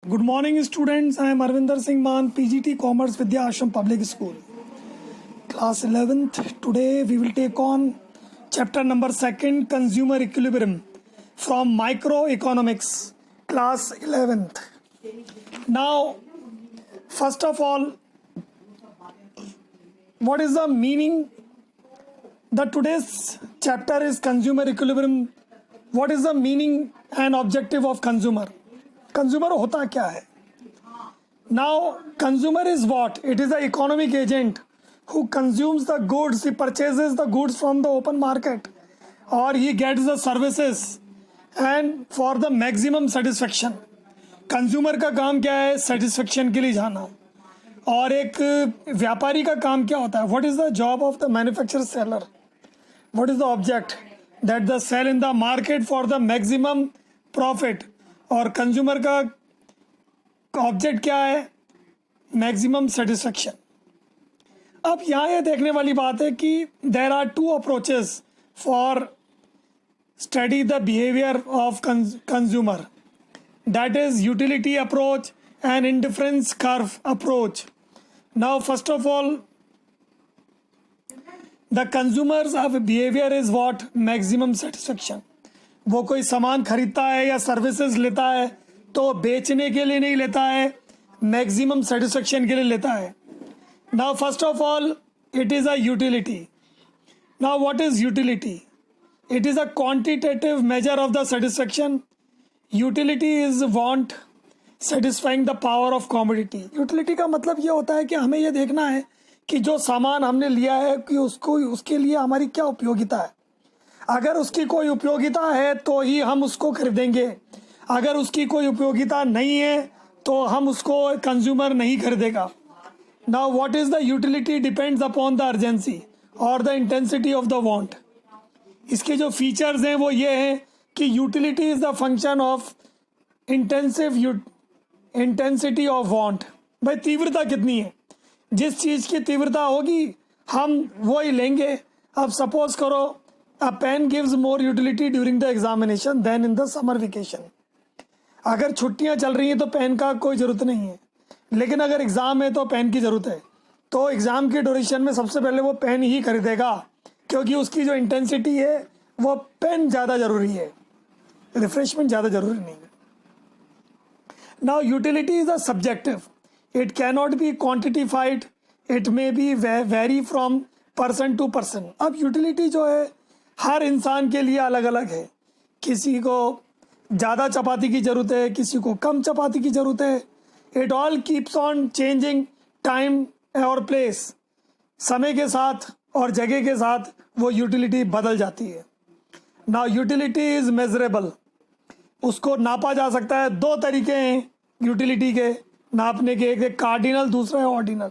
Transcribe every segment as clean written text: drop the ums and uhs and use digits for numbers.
Good morning, students. I am Arvinder Singh Man, PGT Commerce Vidya Ashram Public School. Class 11th. Today we will take on chapter number 2, Consumer Equilibrium from Microeconomics, class 11th. Now, first of all, what is the meaning? The today's chapter is Consumer Equilibrium. What is the meaning and objective of consumer? Consumer होता क्या है? Now consumer is what? It is a economic agent who consumes the goods, he purchases the goods from the open market और he gets the services and for the maximum satisfaction. Consumer का काम क्या है? Satisfaction के लिए जाना. और एक व्यापारी का काम क्या होता है? What is the job of the manufacturer seller? What is the object? That the sell in the market for the maximum profit. और कंज्यूमर का ऑब्जेक्ट क्या है? Maximum satisfaction. अब यहाँ ये देखने वाली बात है कि there are two approaches for study the behaviour of consumer. That is utility approach and indifference curve approach. Now first of all the consumers of behaviour is what? Maximum satisfaction. वो कोई सामान खरीदता है या सर्विसेज लेता है तो बेचने के लिए नहीं लेता है, मैक्सिमम सेटिस्फेक्शन के लिए लेता है. Now first of all it is a utility. Now what is utility? It is a quantitative measure of the satisfaction. Utility is want satisfying the power of commodity. Utility का मतलब ये होता है कि हमें ये देखना है कि जो सामान हमने लिया है कि उसके लिए हमारी क्या उपयोगिता है. अगर उसकी कोई उपयोगिता है तो ही हम उसको खरीदेंगे. अगर उसकी कोई उपयोगिता नहीं है तो हम उसको कंज्यूमर नहीं खरीदेगा. Now what is the utility? Depends upon the urgency और the intensity of the want. इसके जो फीचर्स हैं वो ये हैं कि utility is the function of intensity of want. भाई तीव्रता कितनी है? जिस चीज़ की तीव्रता होगी हम वो ही लेंगे. अब सपोज करो A pen gives more utility during the examination than in the summer vacation. अगर छुट्टियां चल रही हैं तो पेन का कोई ज़रूरत नहीं है, लेकिन अगर एग्ज़ाम है तो पेन की ज़रूरत है. तो एग्ज़ाम के ड्यूरेशन में सबसे पहले वो पेन ही खरीदेगा क्योंकि उसकी जो इंटेंसिटी है वो पेन ज़्यादा ज़रूरी है, रिफ्रेशमेंट ज़्यादा ज़रूरी नहीं है. Now utility is a subjective. It cannot be quantified. It may be vary from person to person. अब यूटिलिटी जो है हर इंसान के लिए अलग अलग है. किसी को ज़्यादा चपाती की ज़रूरत है, किसी को कम चपाती की ज़रूरत है. It all keeps on changing time और प्लेस. समय के साथ और जगह के साथ वो यूटिलिटी बदल जाती है. Now utility is measurable. उसको नापा जा सकता है. दो तरीके हैं यूटिलिटी के नापने के. एक कार्डिनल, दूसरा है ऑर्डिनल.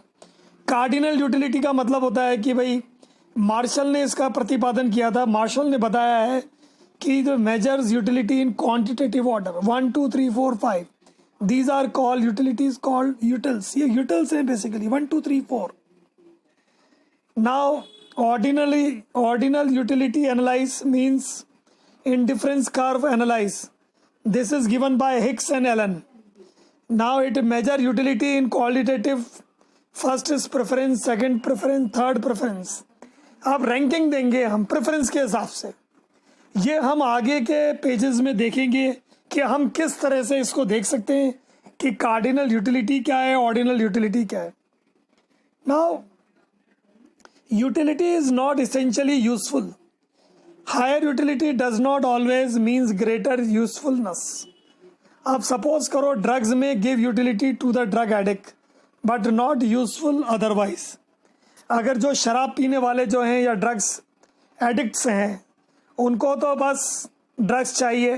कार्डिनल यूटिलिटी का मतलब होता है कि भाई मार्शल ने इसका प्रतिपादन किया था. मार्शल ने बताया है कि the measures utility in quantitative order 1 2 3 4 5. These are called utilities called utils. ये यूटिल्स हैं basically 1 2 3 4. Now ordinal utility analyse means indifference curve analyse. This is given by Hicks and Allen. Now it measure utility in qualitative. First is preference, second preference, third preference. आप ranking देंगे हम preference के हिसाब से. ये हम आगे के पेजेस में देखेंगे कि हम किस तरह से इसको देख सकते हैं कि कार्डिनल यूटिलिटी क्या है, ऑर्डिनल यूटिलिटी क्या है. Now utility is not essentially useful. Higher utility does not always means greater usefulness. आप सपोज करो ड्रग्स में give utility to the drug addict but not useful otherwise. अगर जो शराब पीने वाले जो हैं या ड्रग्स एडिक्ट्स हैं उनको तो बस ड्रग्स चाहिए,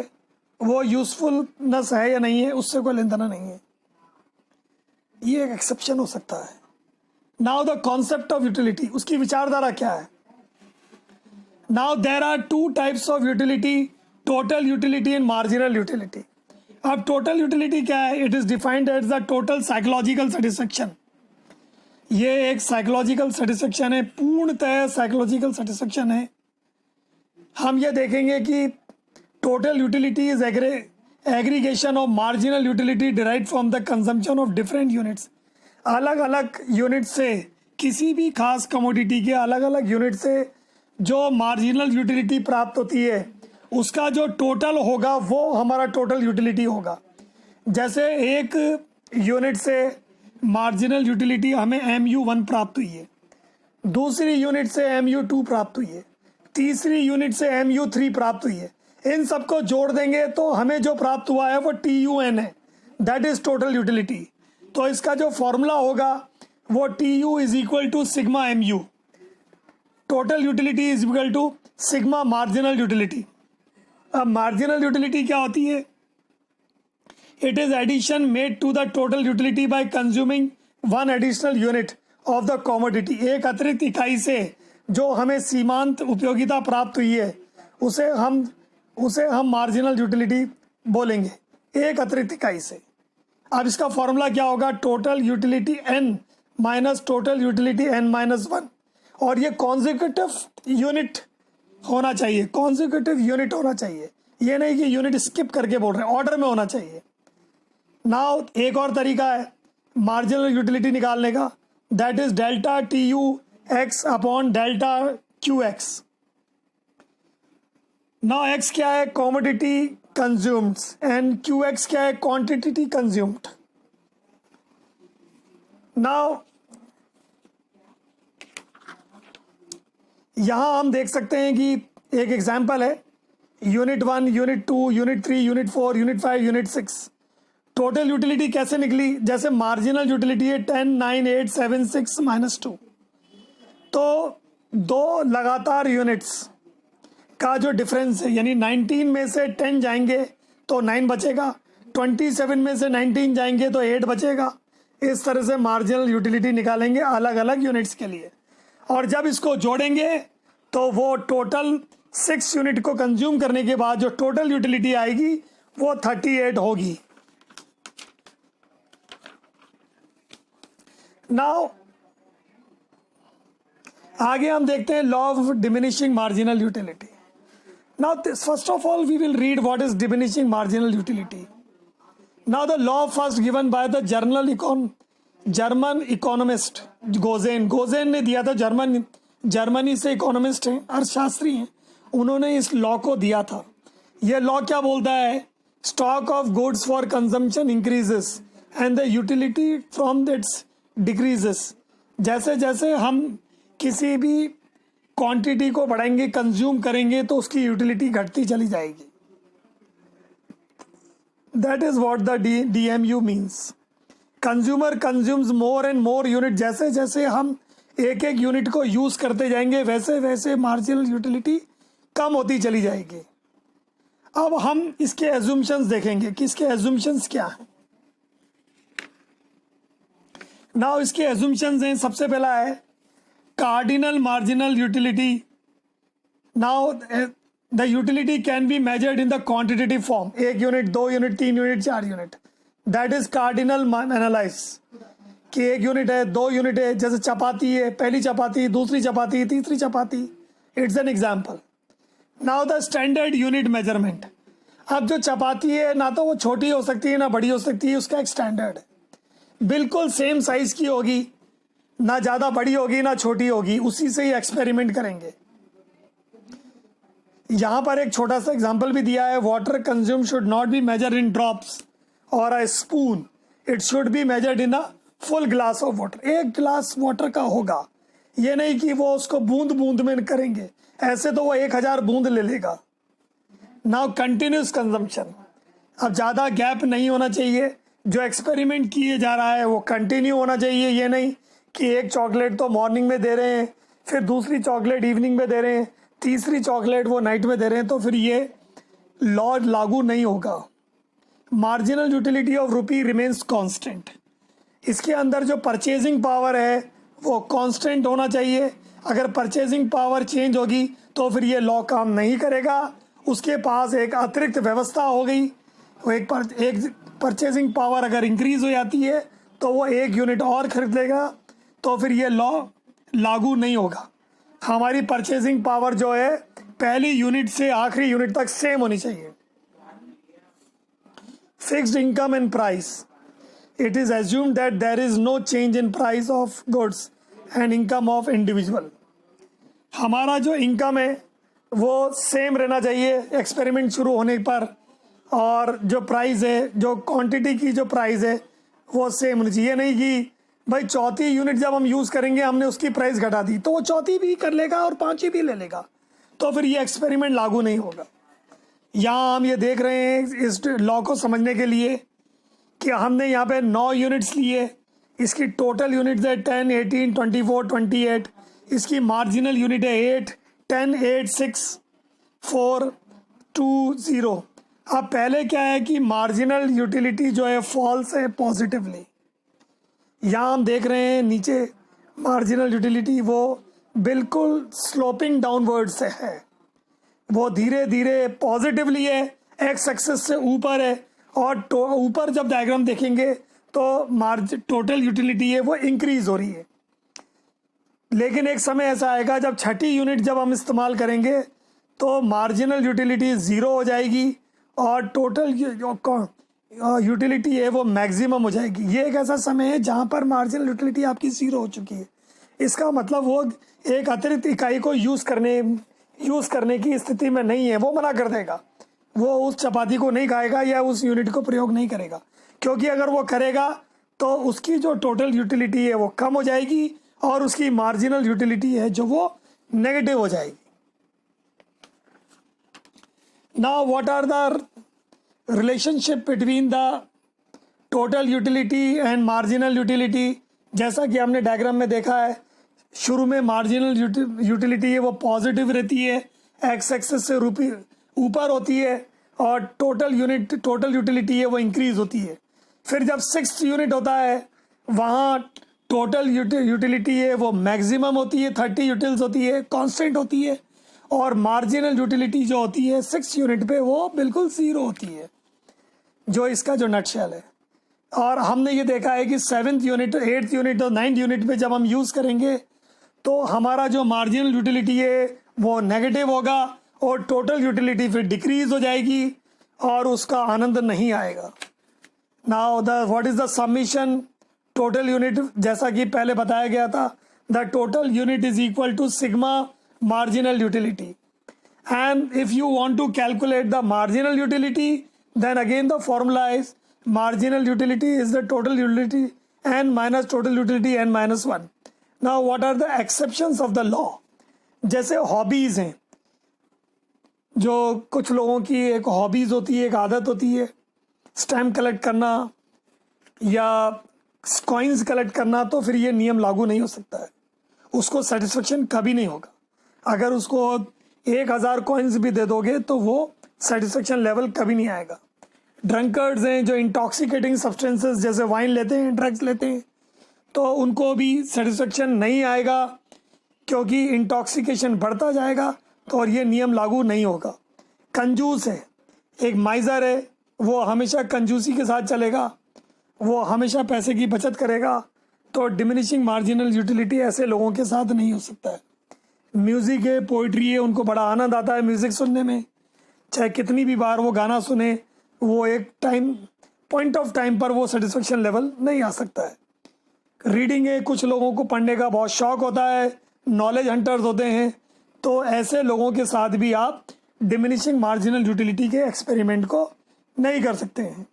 वो यूजफुलनेस है या नहीं है उससे कोई लेना देना नहीं है. ये एक एक्सेप्शन हो सकता है. Now the concept of utility, उसकी विचारधारा क्या है? Now there are two types of utility, total utility and marginal utility. अब टोटल यूटिलिटी क्या है? It is defined as the total psychological satisfaction. ये एक साइकोलॉजिकल सेटिस्फेक्शन है, पूर्णतः साइकोलॉजिकल सेटिस्फेक्शन है. हम ये देखेंगे कि total utility is aggregation of marginal utility derive from the consumption of different units. अलग अलग यूनिट से, किसी भी खास कमोडिटी के अलग अलग यूनिट से जो मार्जिनल यूटिलिटी प्राप्त होती है उसका जो टोटल होगा वो हमारा टोटल यूटिलिटी होगा। जैसे एक यूनिट से मार्जिनल यूटिलिटी हमें MU1 प्राप्त हुई है, दूसरी यूनिट से MU2 प्राप्त हुई है, तीसरी यूनिट से MU3 प्राप्त हुई है। इन सबको जोड़ देंगे तो हमें जो प्राप्त हुआ है वो TUN है, दैट इज टोटल यूटिलिटी। तो इसका जो फॉर्मूला होगा वो TU is equal to sigma MU, total utility is equal to sigma marginal utility. अब मार्जिनल यूटिलिटी क्या होती है? It is addition made to the total utility by consuming one additional unit of the commodity. एक अतिरिक्त इकाई से जो हमें सीमांत उपयोगिता प्राप्त हुई है उसे हम मार्जिनल यूटिलिटी बोलेंगे, एक अतिरिक्त इकाई से। अब इसका फॉर्मूला क्या होगा? Total utility N minus total utility N-1। और ये कॉन्जिक्यूटिव यूनिट होना चाहिए, कॉन्जिक्यूटिव यूनिट होना चाहिए, ये नहीं कि यूनिट स्किप करके बोल रहे हैं, ऑर्डर में होना चाहिए। नाउ एक और तरीका है मार्जिनल यूटिलिटी निकालने का, that is delta TU(x) upon delta QX। Now x क्या है? कमोडिटी कंज्यूम्ड, एंड QX क्या है? Quantity consumed. नाउ यहां हम देख सकते हैं कि एक एग्जांपल है, unit 1, unit 2, unit 3, unit 4, unit 5, unit 6। Total utility कैसे निकली? जैसे मार्जिनल यूटिलिटी है 10, 9, 8, 7, 6, -2। तो दो लगातार यूनिट्स का जो डिफरेंस है, यानी 19 में से 10 जाएंगे तो 9 बचेगा, 27 में से 19 जाएंगे तो 8 बचेगा। इस तरह से मार्जिनल यूटिलिटी निकालेंगे अलग अलग यूनिट्स के लिए, और जब इसको जोड़ेंगे तो वो टोटल 6 यूनिट को कंज्यूम करने के बाद जो टोटल यूटिलिटी आएगी वो 38 होगी। नाउ आगे हम देखते हैं law of diminishing marginal utility. Now first of all we will read what is diminishing marginal utility. Now the law first given by the German economist Gossen ने दिया था। जर्मनी से इकोनॉमिस्ट हैं, अर्थशास्त्री हैं, उन्होंने इस लॉ को दिया था। यह लॉ क्या बोलता है? Stock of goods for consumption increases and the utility from that's decreases. जैसे जैसे हम किसी भी क्वांटिटी को बढ़ाएंगे, कंज्यूम करेंगे, तो उसकी यूटिलिटी घटती चली जाएगी। That is what the DMU means. Consumer consumes more and more unit. जैसे जैसे हम एक एक यूनिट को यूज करते जाएंगे वैसे वैसे मार्जिनल यूटिलिटी कम होती चली जाएगी। अब हम इसके एज्यूम्शंस देखेंगे कि इसके एज्यूम्शंस क्या हैं। नाउ इसके एज्यूम्शंस हैं, सबसे पहला है cardinal marginal utility. Now the utility can be measured in the quantitative form, 1 unit, 2 unit, 3 unit, 4 unit. That is cardinal analyse कि 1 यूनिट है, 2 यूनिट है, जैसे चपाती है, पहली चपाती, दूसरी चपाती, तीसरी चपाती। It's an example. Now the standard unit measurement. अब जो चपाती है ना तो वो छोटी हो सकती है ना बड़ी हो सकती है, उसका एक स्टैंडर्ड है। बिल्कुल सेम साइज की होगी, ना ज़्यादा बड़ी होगी ना छोटी होगी, उसी से ही एक्सपेरिमेंट करेंगे। यहाँ पर एक छोटा सा एग्जाम्पल भी दिया है, water consume should not be measure in drops और a spoon, it should be measured in a full glass of water. 1 glass water का होगा, ये नहीं कि वो उसको बूंद बूंद में करेंगे, ऐसे तो वो 1000 बूंद ले लेगा। Now continuous consumption. अब ज़्यादा गैप नहीं होना चाहिए, जो एक्सपेरिमेंट किए जा रहा है वो कंटिन्यू होना चाहिए। ये नहीं कि एक चॉकलेट तो मॉर्निंग में दे रहे हैं, फिर दूसरी चॉकलेट इवनिंग में दे रहे हैं, तीसरी चॉकलेट वो नाइट में दे रहे हैं, तो फिर ये लॉ लागू नहीं होगा। Marginal utility of rupee remains constant. इसके अंदर जो परचेजिंग पावर है वो कांस्टेंट होना चाहिए। अगर परचेजिंग पावर चेंज होगी तो फिर ये लॉ काम नहीं करेगा। उसके पास एक अतिरिक्त व्यवस्था हो गई, वो एक परचेजिंग पावर अगर इंक्रीज हो जाती है तो वो 1 यूनिट और खरीद लेगा, तो फिर ये लॉ लागू नहीं होगा। हमारी परचेजिंग पावर जो है पहली यूनिट से आखिरी यूनिट तक सेम होनी चाहिए। fixed income and price. It is assumed that there is no change in price of goods and income of individual. हमारा जो इनकम है वो सेम रहना चाहिए एक्सपेरिमेंट शुरू होने पर, और जो प्राइस है, जो क्वांटिटी की जो प्राइस है वो सेम होनी चाहिए। नहीं कि भाई चौथी यूनिट जब हम यूज़ करेंगे हमने उसकी प्राइस घटा दी तो वो चौथी भी कर लेगा और पांचवी भी ले लेगा, तो फिर ये एक्सपेरिमेंट लागू नहीं होगा। यहाँ हम ये देख रहे हैं इस लॉ को समझने के लिए कि हमने यहाँ पे 9 यूनिट्स लिए, इसकी टोटल यूनिट्स है 10, 18, 24, 28, इसकी मार्जिनल यूनिट है 8, 10, 8, 6, 4, 2, 0। अब पहले क्या है कि मार्जिनल यूटिलिटी जो है फॉल्स है पॉजिटिवली। यहाँ हम देख रहे हैं नीचे मार्जिनल यूटिलिटी वो बिल्कुल स्लोपिंग डाउनवर्ड से है, वो धीरे धीरे पॉजिटिवली है, एक्स एक्सिस से ऊपर है, और ऊपर जब डायग्राम देखेंगे तो टोटल यूटिलिटी है वो इंक्रीज हो रही है। लेकिन एक समय ऐसा आएगा जब छठी यूनिट जब हम इस्तेमाल करेंगे तो मार्जिनल यूटिलिटी ज़ीरो हो जाएगी और टोटल यूटिलिटी है वो मैक्सिमम हो जाएगी। ये एक ऐसा समय है जहाँ पर मार्जिनल यूटिलिटी आपकी ज़ीरो हो चुकी है। इसका मतलब वो एक अतिरिक्त इकाई को यूज़ करने की स्थिति में नहीं है, वो मना कर देगा, वो उस चपाती को नहीं खाएगा या उस यूनिट को प्रयोग नहीं करेगा, क्योंकि अगर वो करेगा तो उसकी जो टोटल यूटिलिटी है वो कम हो जाएगी और उसकी मार्जिनल यूटिलिटी है जो वो नेगेटिव हो जाएगी। Now what are the relationship between the total utility and marginal utility? जैसा कि हमने डायग्राम में देखा है, शुरू में मार्जिनल यूटिलिटी है वो पॉजिटिव रहती है, एक्स एक्सिस से ऊपर होती है, और टोटल यूटिलिटी है वो इंक्रीज होती है। फिर जब 6th यूनिट होता है वहाँ टोटल यूटिलिटी है वो मैक्सिमम होती है, 30 यूटिल्स होती है, कांस्टेंट होती है, और मार्जिनल यूटिलिटी जो होती है 6th यूनिट पे वो बिल्कुल ज़ीरो होती है, जो इसका जो नटशेल है। और हमने ये देखा है कि 7th यूनिट, 8th यूनिट और 9th यूनिट पे जब हम यूज़ करेंगे तो हमारा जो मार्जिनल यूटिलिटी है वो नेगेटिव होगा और टोटल यूटिलिटी फिर डिक्रीज हो जाएगी और उसका आनंद नहीं आएगा। Now what is the summation total unit? जैसा कि पहले बताया गया था, the total unit is equal to sigma marginal utility, and if you want to calculate the marginal utility then again the formula is marginal utility is the total utility n minus total utility n minus 1। Now what are the exceptions of the law? जैसे hobbies हैं, जो कुछ लोगों की एक hobbies होती है, एक आदत होती है स्टैम्प कलेक्ट करना या कॉइन्स कलेक्ट करना, तो फिर ये नियम लागू नहीं हो सकता है, उसको सेटिस्फेक्शन कभी नहीं होगा। अगर उसको 1000 कॉइन्स भी दे दोगे तो वो सेटिस्फेक्शन लेवल कभी नहीं आएगा। ड्रंकर्ड्स हैं जो इंटॉक्सिकेटिंग सब्सटेंसेस जैसे वाइन लेते हैं, ड्रग्स लेते हैं, तो उनको भी सेटिस्फेक्शन नहीं आएगा क्योंकि इंटॉक्सिकेशन बढ़ता जाएगा, तो और ये नियम लागू नहीं होगा। कंजूस है, एक माइजर है, वो हमेशा कंजूसी के साथ चलेगा, वो हमेशा पैसे की बचत करेगा, तो डिमिनिशिंग मार्जिनल यूटिलिटी ऐसे लोगों के साथ नहीं हो सकता है। म्यूज़िक है, पोइट्री है, उनको बड़ा आनंद आता है म्यूज़िक सुनने में, चाहे कितनी भी बार वो गाना सुने, वो एक पॉइंट ऑफ टाइम पर वो सेटिस्फेक्शन लेवल नहीं आ सकता है। रीडिंग है, कुछ लोगों को पढ़ने का बहुत शौक होता है, नॉलेज हंटर्स होते हैं, तो ऐसे लोगों के साथ भी आप डिमिनिशिंग मार्जिनल यूटिलिटी के एक्सपेरिमेंट को नहीं कर सकते हैं।